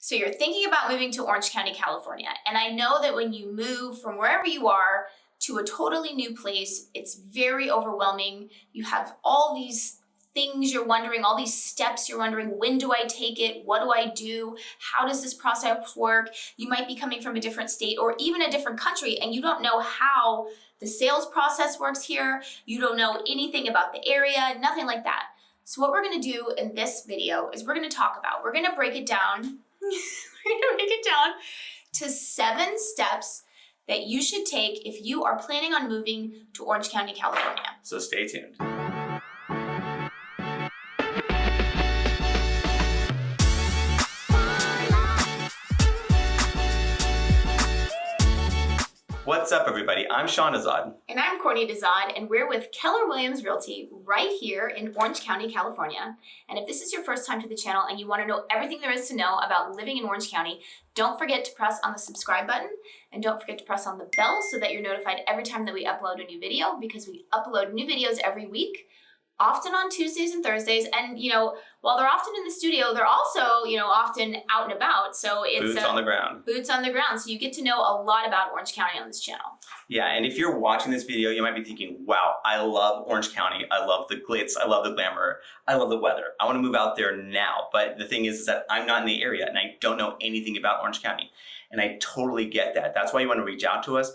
So you're thinking about moving to Orange County, California. And I know that when you move from wherever you are to a totally new place, it's very overwhelming. You have all these things you're wondering, all these steps you're wondering, when do I take it? What do I do? How does this process work? You might be coming from a different state or even a different country and you don't know how the sales process works here. You don't know anything about the area, nothing like that. So what we're gonna do in this video is we're gonna break it down. We're gonna break it down to 7 steps that you should take if you are planning on moving to Orange County, California. So stay tuned. What's up, everybody? I'm Dezahd. And I'm Dezahd, and we're with Keller Realty right here in Orange County, California. And if this is your first time to the channel and you want to know everything there is to know about living in Orange County, don't forget to press on the subscribe button and don't forget to press on the bell so that you're notified every time that we upload a new video, because we upload new videos every week, often on Tuesdays and Thursdays. And, while they're often in the studio, they're also, often out and about. So it's boots on the ground. Boots on the ground. So you get to know a lot about Orange County on this channel. Yeah, and if you're watching this video, you might be thinking, wow, I love Orange County. I love the glitz. I love the glamour. I love the weather. I want to move out there now. But the thing is that I'm not in the area and I don't know anything about Orange County. And I totally get that. That's why you want to reach out to us,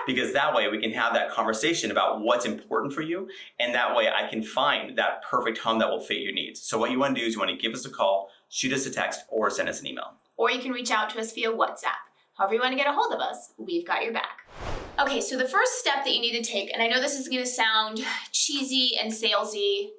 because that way we can have that conversation about what's important for you. And that way I can find that perfect home that will fit your needs. So what you want to do is you want to give us a call, shoot us a text, or send us an email. Or you can reach out to us via WhatsApp. However you want to get a hold of us, we've got your back. Okay, so the first step that you need to take, and I know this is going to sound cheesy and salesy,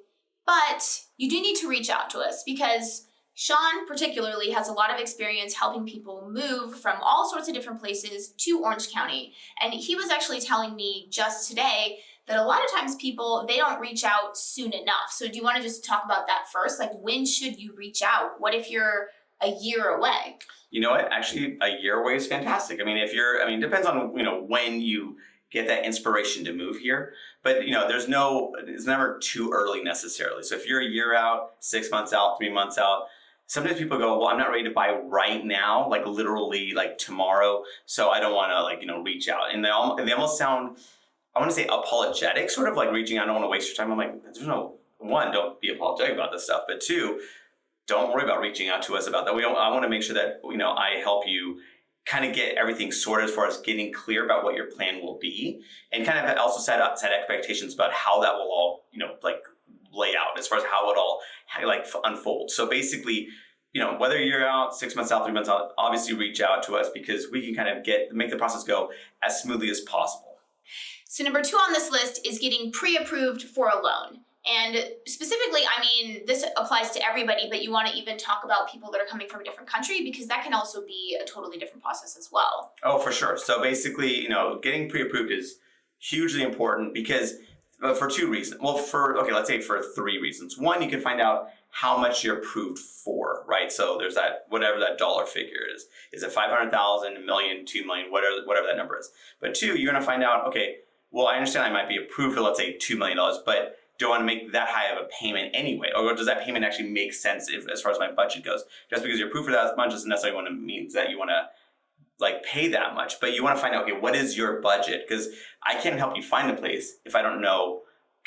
but you do need to reach out to us because Sean particularly has a lot of experience helping people move from all sorts of different places to Orange County. And he was actually telling me just today that a lot of times people, they don't reach out soon enough. So do you want to just talk about that first? Like, when should you reach out? What if you're a year away? You know what? Actually, a year away is fantastic. I mean, it depends on, when you get that inspiration to move here. But, it's never too early necessarily. So if you're a year out, 6 months out, 3 months out, sometimes people go, well, I'm not ready to buy right now, like literally like tomorrow. So I don't want to reach out. And they almost sound, I want to say apologetic, sort of like reaching out. I don't want to waste your time. I'm like, there's no, one, don't be apologetic about this stuff. But two, don't worry about reaching out to us about that. I want to make sure that, I help you kind of get everything sorted as far as getting clear about what your plan will be, and kind of also set expectations about how that will all, lay out as far as how it all unfolds. So basically, whether you're out 6 months out, 3 months out, obviously reach out to us because we can kind of make the process go as smoothly as possible. So number 2 on this list is getting pre-approved for a loan. And specifically, this applies to everybody, but you want to even talk about people that are coming from a different country because that can also be a totally different process as well. Oh, for sure. So basically, getting pre-approved is hugely important because for 2 reasons. Well, let's say for 3 reasons. One, you can find out how much you're approved for, right? So there's that, whatever that dollar figure is. Is it 500,000, $1 million, 2 million, whatever that number is. But 2, you're going to find out, okay, well, I understand I might be approved for, let's say, $2 million, but do I want to make that high of a payment anyway? Or does that payment actually make sense as far as my budget goes? Just because you're approved for that much doesn't necessarily means that you want to pay that much, but you want to find out, okay, what is your budget? Because I can't help you find a place if I don't know,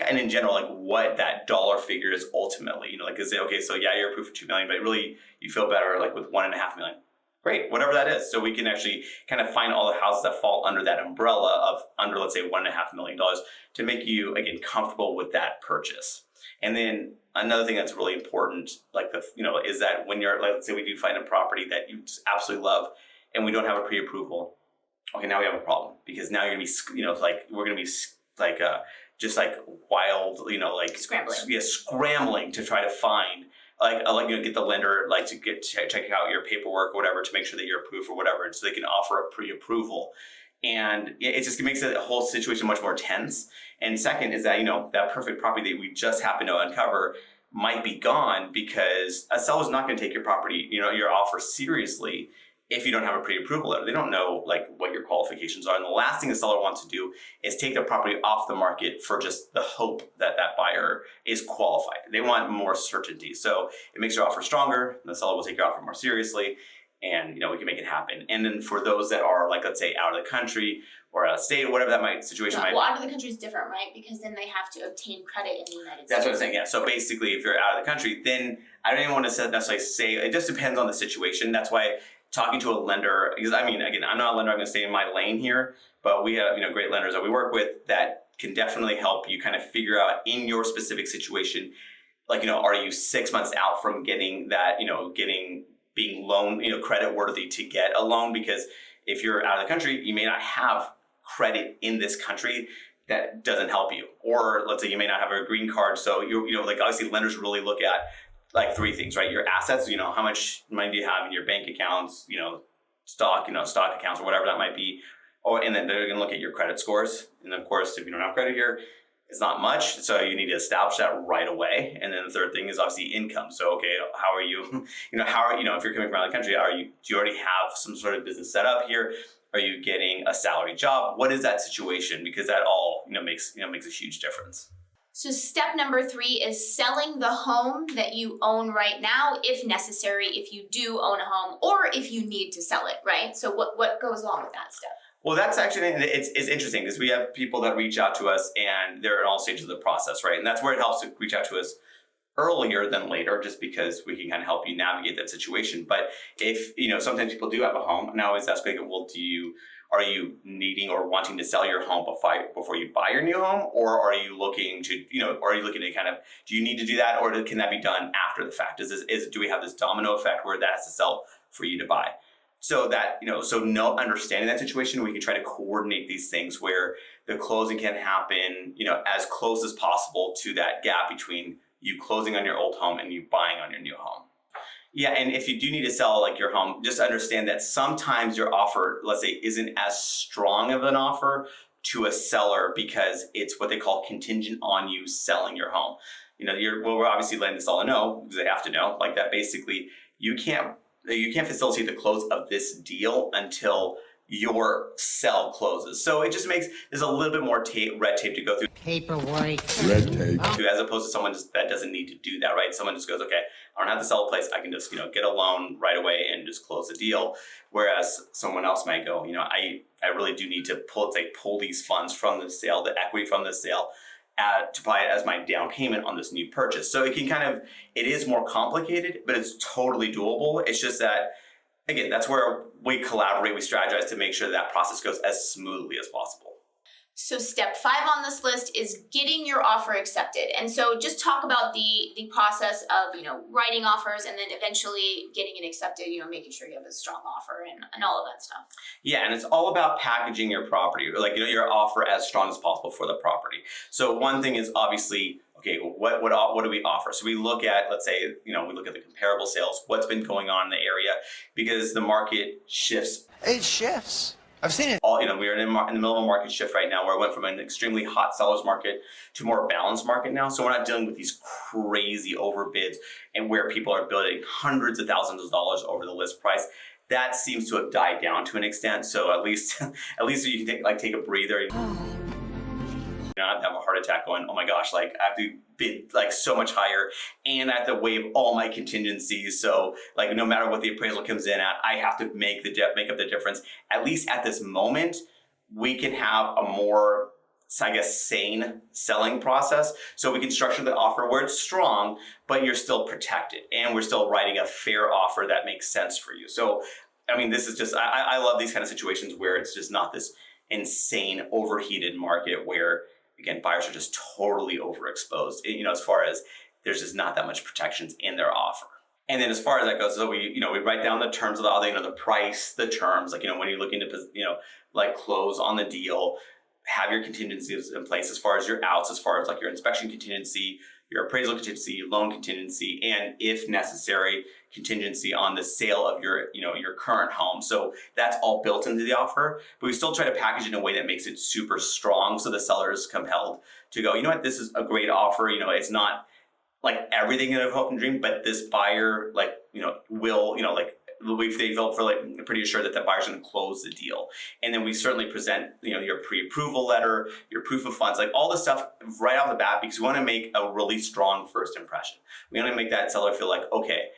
and in general, what that dollar figure is ultimately, is it, okay, so yeah, you're approved for $2 million, but really you feel better with $1.5 million. Great, whatever that is. So we can actually kind of find all the houses that fall under that umbrella of under, let's say, $1.5 million to make you, again, comfortable with that purchase. And then another thing that's really important, is that when you're, let's say we do find a property that you just absolutely love and we don't have a pre-approval, okay, now we have a problem because now you're going to be, we're going to be just wild, scrambling. Yeah, scrambling to try to find, get the lender, to check out your paperwork or whatever to make sure that you're approved or whatever, and so they can offer a pre-approval. And it just makes the whole situation much more tense. And second is that, that perfect property that we just happen to uncover might be gone because a seller's not going to take your property, your offer seriously if you don't have a pre-approval letter. They don't know like what your qualifications are. And the last thing the seller wants to do is take their property off the market for just the hope that that buyer is qualified. They want more certainty. So it makes your offer stronger. The seller will take your offer more seriously, and we can make it happen. And then for those that are like, let's say, out of the country or out of state, whatever that situation might be. Well, out of the country is different, right? Because then they have to obtain credit in the United States. That's what I'm saying, yeah. So basically, if you're out of the country, then I don't even want to necessarily say, it just depends on the situation. That's why talking to a lender, because I mean, again, I'm not a lender, I'm going to stay in my lane here, but we have, great lenders that we work with that can definitely help you kind of figure out in your specific situation, like, are you 6 months out from getting that, being loan, credit worthy to get a loan? Because if you're out of the country, you may not have credit in this country that doesn't help you. Or let's say you may not have a green card. So like obviously lenders really look at like three things, right? Your assets, how much money do you have in your bank accounts, stock accounts or whatever that might be. And then they're gonna look at your credit scores. And of course, if you don't have credit here, it's not much, so you need to establish that right away. And then the third thing is obviously income. So, okay, how are you, if you're coming from out of the country, do you already have some sort of business set up here? Are you getting a salary job? What is that situation? Because that all, makes a huge difference. So step number 3 is selling the home that you own right now, if necessary, if you do own a home, or if you need to sell it, right? So what goes along with that step? Well, that's actually, it's interesting because we have people that reach out to us and they're in all stages of the process, right? And that's where it helps to reach out to us earlier than later, just because we can kind of help you navigate that situation. But if, sometimes people do have a home, and I always ask, like, well, are you needing or wanting to sell your home before you buy your new home? Or are you looking to, kind of, do you need to do that? Or can that be done after the fact? Do we have this domino effect where that has to sell for you to buy? So that, understanding that situation, we can try to coordinate these things where the closing can happen, as close as possible to that gap between you closing on your old home and you buying on your new home. Yeah, and if you do need to sell like your home, just understand that sometimes your offer, let's say, isn't as strong of an offer to a seller because it's what they call contingent on you selling your home. We're obviously letting the seller know, because they have to know, like that basically you can't facilitate the close of this deal until your sell closes. So it just there's a little bit more red tape to go through. Paperwork. Red tape. As opposed to someone that doesn't need to do that, right? Someone just goes, okay, I don't have to sell a place. I can just, get a loan right away and just close the deal. Whereas someone else might go, I really do need to pull these funds from the sale, the equity from the sale, to buy it as my down payment on this new purchase. So it can it is more complicated, but it's totally doable. It's just that, again, that's where we collaborate, we strategize to make sure that process goes as smoothly as possible. So step 5 on this list is getting your offer accepted. And so just talk about the process of, writing offers and then eventually getting it accepted, making sure you have a strong offer and all of that stuff. Yeah, and it's all about packaging your property, like, your offer as strong as possible for the property. So one thing is obviously, okay, what do we offer? So we look at, let's say, we look at the comparable sales, what's been going on in the area, because the market shifts. It shifts. I've seen it. We are in the middle of a market shift right now where it went from an extremely hot seller's market to a more balanced market now. So we're not dealing with these crazy overbids and where people are bidding hundreds of thousands of dollars over the list price. That seems to have died down to an extent. So at least you can take a breather. I have a heart attack going, oh my gosh, like I have to bid like so much higher and I have to waive all my contingencies. So like no matter what the appraisal comes in at, I have to make up the difference. At least at this moment, we can have a more, sane selling process. So we can structure the offer where it's strong, but you're still protected and we're still writing a fair offer that makes sense for you. So, this is just, I love these kind of situations where it's just not this insane overheated market where, again, buyers are just totally overexposed, as far as there's just not that much protections in their offer. And then as far as that goes, so we write down the terms of the price, the terms, like, when you're looking to, close on the deal, have your contingencies in place as far as your outs, as far as like your inspection contingency, your appraisal contingency, loan contingency, and if necessary, contingency on the sale of your current home. So that's all built into the offer, but we still try to package it in a way that makes it super strong so the seller is compelled to go, this is a great offer. It's not like everything in a hope and dream, but this buyer will, they felt for like pretty assured that the buyer's going to close the deal. And then we certainly present, your pre-approval letter, your proof of funds, like all this stuff right off the bat, because we want to make a really strong first impression. We want to make that seller feel like, okay,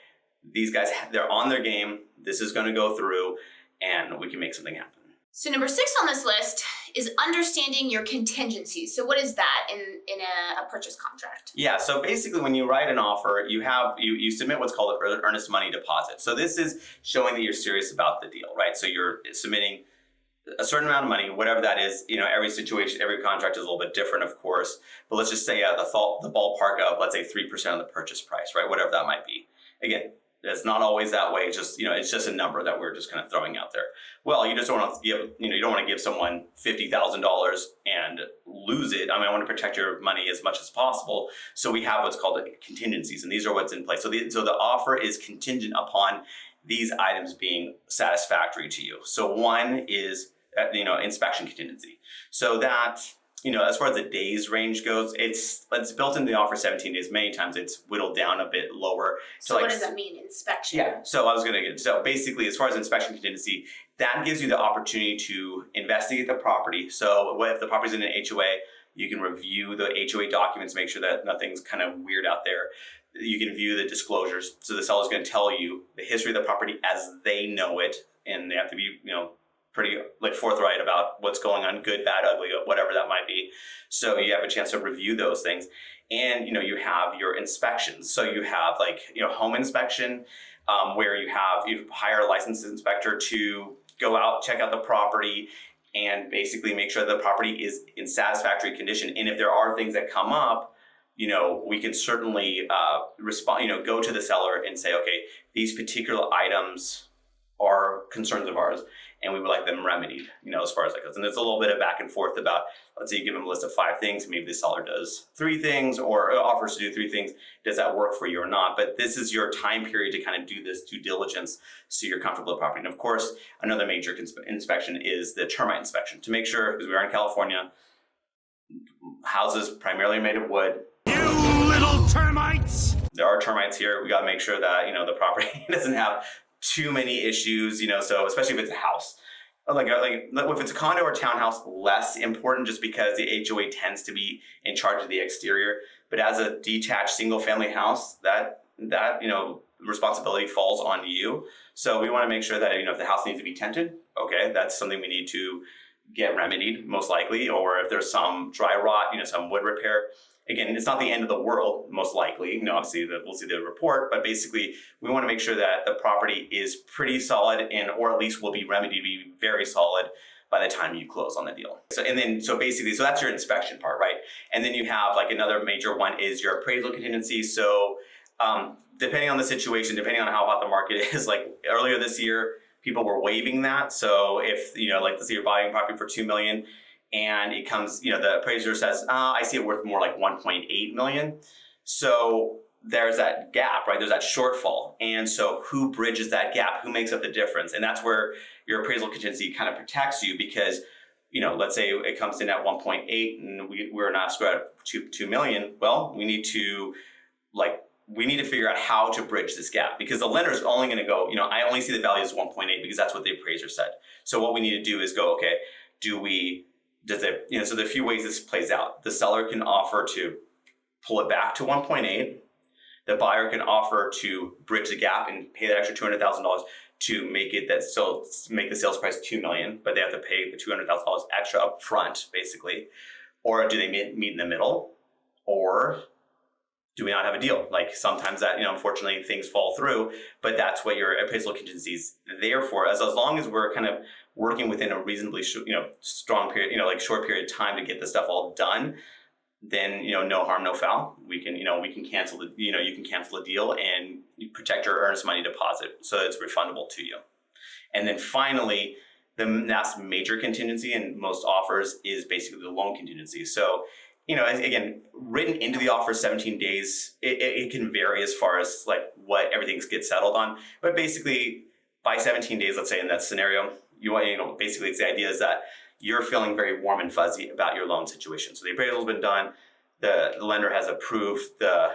these guys, they're on their game. This is going to go through and we can make something happen. So number 6 on this list is understanding your contingencies. So what is that in a purchase contract? Yeah, so basically when you write an offer, you submit what's called an earnest money deposit. So this is showing that you're serious about the deal, right? So you're submitting a certain amount of money, whatever that is. Every situation, every contract is a little bit different, of course. But let's just say the ballpark of, let's say 3% of the purchase price, right? Whatever that might be. Again, it's not always that way. It's just, it's just a number that we're just kind of throwing out there. Well, you just don't want to give, you don't want to give someone $50,000 and lose it. I want to protect your money as much as possible. So we have what's called contingencies, and these are what's in place. So the offer is contingent upon these items being satisfactory to you. So one is, inspection contingency. So that, as far as the days range goes, it's built into the offer 17 days. Many times it's whittled down a bit lower. So what does that mean, inspection? Yeah, so basically as far as inspection contingency, that gives you the opportunity to investigate the property. So if the property's in an HOA, you can review the HOA documents, make sure that nothing's kind of weird out there. You can view the disclosures. So the seller's going to tell you the history of the property as they know it, and they have to be, pretty forthright about what's going on, good, bad, ugly, whatever that might be. So you have a chance to review those things. And you have your inspections. So you have home inspection, where you hire a licensed inspector to go out, check out the property, and basically make sure the property is in satisfactory condition. And if there are things that come up, we can certainly respond, go to the seller and say, okay, these particular items are concerns of ours, and we would like them remedied, as far as that goes. And there's a little bit of back and forth about, let's say you give them a list of 5 things, maybe the seller does 3 things or offers to do 3 things. Does that work for you or not? But this is your time period to kind of do this due diligence so you're comfortable with the property. And of course, another major inspection is the termite inspection to make sure, because we are in California, houses primarily made of wood. You little termites! There are termites here. We got to make sure that, the property doesn't have too many issues, so especially if it's a house. Like if it's a condo or townhouse, less important just because the HOA tends to be in charge of the exterior. But as a detached single family house, that responsibility falls on you. So we want to make sure that, if the house needs to be tented, okay, that's something we need to get remedied most likely. Or if there's some dry rot, some wood repair. Again, it's not the end of the world, most likely. Obviously, we'll see the report, but basically, we want to make sure that the property is pretty solid, or at least will be remedied to be very solid by the time you close on the deal. So that's your inspection part, right? And then you have another major one is your appraisal contingency. So depending on the situation, depending on how hot the market is, earlier this year, people were waiving that. So if let's say you're buying property for $2 million. And it comes, the appraiser says, I see it worth more like 1.8 million. So there's that gap, right? There's that shortfall. And so who bridges that gap? Who makes up the difference? And that's where your appraisal contingency kind of protects you because, let's say it comes in at 1.8 and we're not screwed at 2 million. Well, we need to figure out how to bridge this gap because the lender's only going to go, I only see the value as 1.8 because that's what the appraiser said. So what we need to do is go, okay, so there are a few ways this plays out. The seller can offer to pull it back to 1.8. The buyer can offer to bridge the gap and pay that extra $200,000 to make the sales price $2 million, but they have to pay the $200,000 extra up front, basically. Or do they meet in the middle? Or do we not have a deal? Sometimes that, unfortunately things fall through, but that's what your appraisal contingency is there for. As long as we're kind of working within a reasonably, strong period, short period of time to get the stuff all done, then, no harm, no foul. We can cancel you can cancel the deal and you protect your earnest money deposit so it's refundable to you. And then finally, the last major contingency in most offers is basically the loan contingency. So, again, written into the offer 17 days, it can vary as far as what everything gets settled on. But basically, by 17 days, let's say in that scenario, basically it's the idea is that you're feeling very warm and fuzzy about your loan situation. So the appraisal's been done, the lender has approved the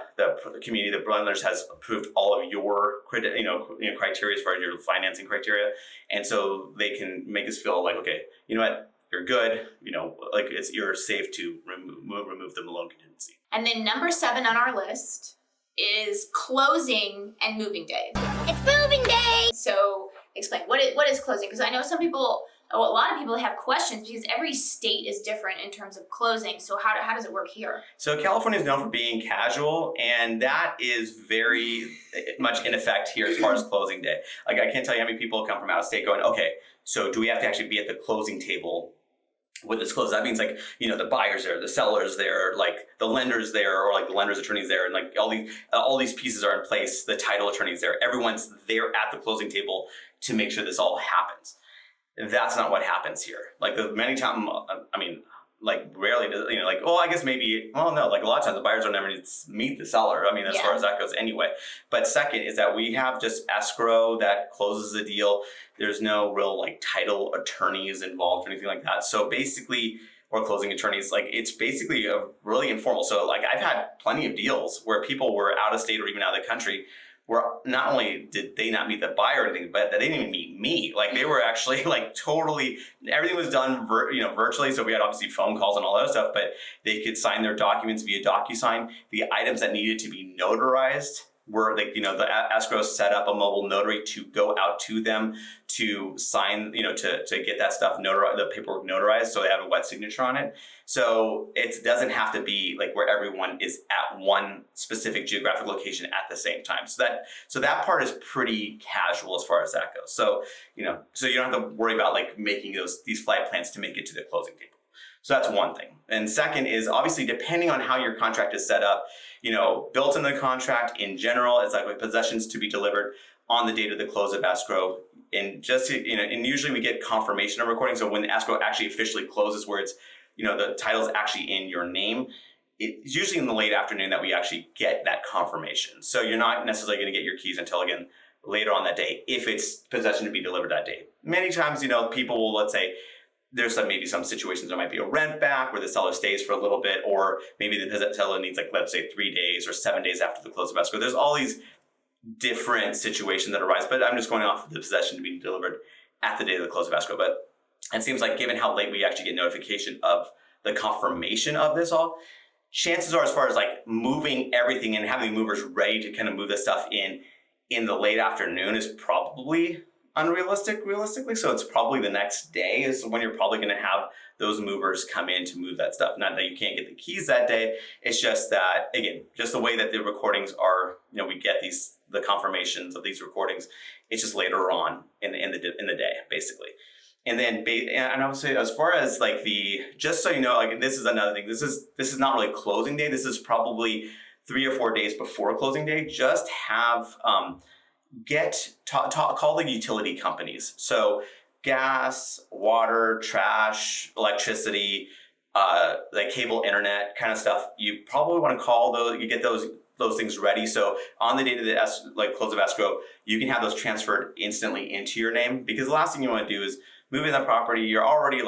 community, the lenders has approved all of your criteria as far as your financing criteria, and so they can make us feel like, okay, you know what, you're good, like you're safe to remove the loan contingency. And then number 7 on our list is closing and moving day. It's moving day! So explain, what is closing? Because I know a lot of people have questions because every state is different in terms of closing. So how does it work here? So California is known for being casual, and that is very much in effect here as far as closing day. Like, I can't tell you how many people come from out of state going, okay, so do we have to actually be at the closing table with this close? That means like, the buyers there, the sellers there, like the lenders there, or like the lender's attorneys there, and like all these pieces are in place, the title attorneys there, everyone's there at the closing table to make sure this all happens. That's not what happens here. Like many times, rarely does, I guess maybe, no, like a lot of times the buyers don't ever need to meet the seller. As far as that goes anyway. But second is that we have just escrow that closes the deal. There's no real like title attorneys involved or anything like that. So basically, or closing attorneys, like it's basically a really informal. So like I've had plenty of deals where people were out of state or even out of the country, where not only did they not meet the buyer or anything, but they didn't even meet me. Like they were actually like totally, everything was done virtually. So we had obviously phone calls and all that stuff, but they could sign their documents via DocuSign. The items that needed to be notarized were like, the escrow set up a mobile notary to go out to them to sign, to get that stuff notarized, the paperwork notarized, so they have a wet signature on it. So it doesn't have to be like where everyone is at one specific geographic location at the same time. So that part is pretty casual as far as that goes. So, so you don't have to worry about like making these flight plans to make it to the closing table. So that's one thing. And second is obviously depending on how your contract is set up, built in the contract in general, it's like possessions to be delivered on the date of the close of escrow. And and usually we get confirmation of recording. So when the escrow actually officially closes, where it's, the title's actually in your name, it's usually in the late afternoon that we actually get that confirmation. So you're not necessarily going to get your keys until, again, later on that day, if it's possession to be delivered that day. Many times, people will, let's say, there's maybe some situations there might be a rent back where the seller stays for a little bit, or maybe the seller needs like, let's say 3 days or 7 days after the close of escrow. There's all these different situations that arise, but I'm just going off of the possession to be delivered at the date of the close of escrow. But it seems like given how late we actually get notification of the confirmation of this all, chances are as far as like moving everything and having movers ready to kind of move this stuff in the late afternoon is probably unrealistic, realistically. So it's probably the next day is when you're probably going to have those movers come in to move that stuff. Not that you can't get the keys that day. It's just that, again, just the way that the recordings are, we get the confirmations of these recordings. It's just later on in the day, basically. And then, and I would say, as far as like just so you know, like this is another thing. This is not really closing day. This is probably 3 or 4 days before closing day. Just have call the utility companies. So gas, water, trash, electricity, like cable, internet kind of stuff. You probably want to call those. You get those things ready. So on the date of the close of escrow, you can have those transferred instantly into your name, because the last thing you want to do is move in that property. You're already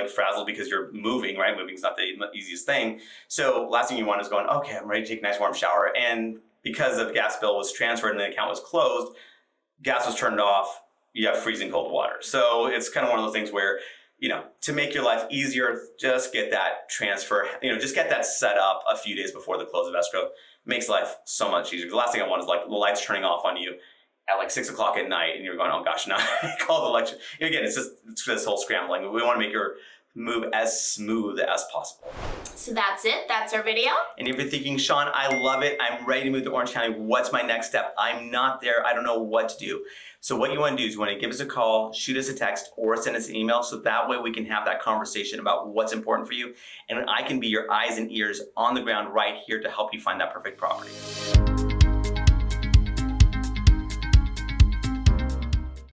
frazzled because you're moving, right? Moving is not the easiest thing. So last thing you want is going, okay, I'm ready to take a nice warm shower. And because the gas bill was transferred and the account was closed, gas was turned off, you have freezing cold water. So it's kind of one of those things where, to make your life easier, just get that transfer, just get that set up a few days before the close of escrow. Makes life so much easier. The last thing I want is like the lights turning off on you at like 6 o'clock at night and you're going, oh gosh, now I call the electric. Again, it's this whole scrambling. We want to make your move as smooth as possible. So that's it. That's our video. And if you're thinking, Sean, I love it. I'm ready to move to Orange County. What's my next step? I'm not there. I don't know what to do. So what you want to do is you want to give us a call, shoot us a text, or send us an email. So that way we can have that conversation about what's important for you. And I can be your eyes and ears on the ground right here to help you find that perfect property.